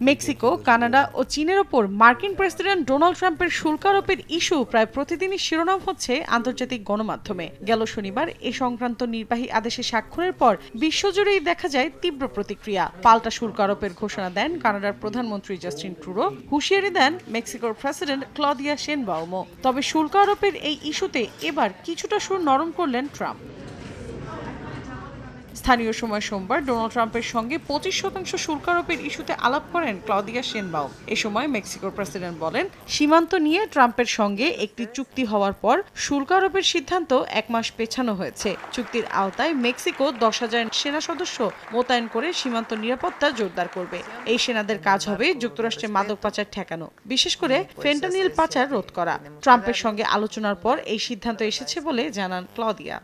Mexico, Canada ও চীনের ওপর মার্কিন প্রেসিডেন্ট ডোনাল্ড ট্রাম্পের শুল্ক আরোপের ইস্যু প্রায় প্রতিদিনই শিরোনাম হচ্ছে আন্তর্জাতিক গণমাধ্যমে। গেল শনিবার এ সংক্রান্ত নির্বাহী আদেশে স্বাক্ষরের পর বিশ্বজুড়েই দেখা যায় তীব্র প্রতিক্রিয়া। পাল্টা শুল্ক আরোপের ঘোষণা দেন কানাডার প্রধানমন্ত্রী জাস্টিন ট্রুডো, হুঁশিয়ারি দেন মেক্সিকোর প্রেসিডেন্ট ক্লদিয়া শেনবাউমো। তবে শুল্ক আরোপের এই ইস্যুতে এবার কিছুটা সুর নরম করলেন ট্রাম্প। স্থানীয় সময় সোমবার ডোনাল্ড ট্রাম্পের সঙ্গে 25% শুল্ক আরোপের ইস্যুতে আলাপ করেন ক্লদিয়া শেনবাউম। এ সময় মেক্সিকোর প্রেসিডেন্ট বলেন, সীমান্ত নিয়ে ট্রাম্পের সঙ্গে একটি চুক্তি হওয়ার পর শুল্ক আরোপের সিদ্ধান্ত 1 মাস পেছানো হয়েছে। চুক্তির আওতায় মেক্সিকো 10,000 সেনা সদস্য মোতায়েন করে সীমান্ত নিরাপত্তা জোরদার করবে। এই সেনাদের কাজ হবে যুক্তরাষ্ট্রে মাদক পাচার ঠেকানো, বিশেষ করে ফেন্টানিল পাচার রোধ করা। ট্রাম্পের সঙ্গে আলোচনার পর এই সিদ্ধান্ত এসেছে বলে জানান ক্লদিয়া।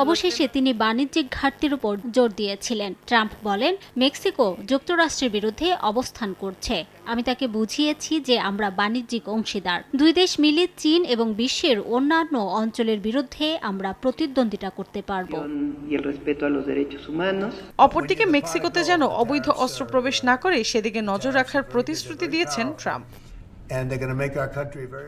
অবশেষে তিনি বাণিজ্যিক ঘাটতির উপর জোর দিয়েছিলেন। ট্রাম্প বলেন, মেক্সিকো যুক্তরাষ্ট্রের বিরুদ্ধে অবস্থান করছে। আমি তাকে বুঝিয়েছি যে আমরা বাণিজ্যিক অংশীদার। দুই দেশ মিলে চীন এবং বিশ্বের অন্যান্য অঞ্চলের বিরুদ্ধে আমরা প্রতিদ্বন্দ্বিতা করতে পারব। অপরদিকে মেক্সিকোতে যেন অবৈধ অস্ত্র প্রবেশ না করে সেদিকে নজর রাখার প্রতিশ্রুতি দিয়েছেন ট্রাম্প।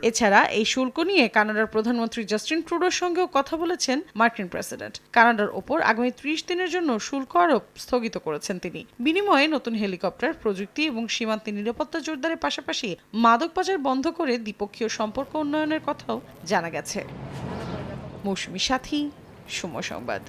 এছাড়া এই শুল্ক নিয়ে কানাডার প্রধানমন্ত্রী জাস্টিন ট্রুডোর সঙ্গেও কথা বলেছেন মার্কিন প্রেসিডেন্ট। কানাডার ওপর আগামী 30 দিনের জন্য শুল্ক আরোপ স্থগিত করেছেন তিনি। বিনিময়ে নতুন হেলিকপ্টার, প্রযুক্তি এবং সীমান্তে নিরাপত্তা জোরদারের পাশাপাশি মাদক পাচার বন্ধ করে দ্বিপক্ষীয় সম্পর্ক উন্নয়নের কথাও জানা গেছে। মৌসুমী সাথী, সময় সংবাদ।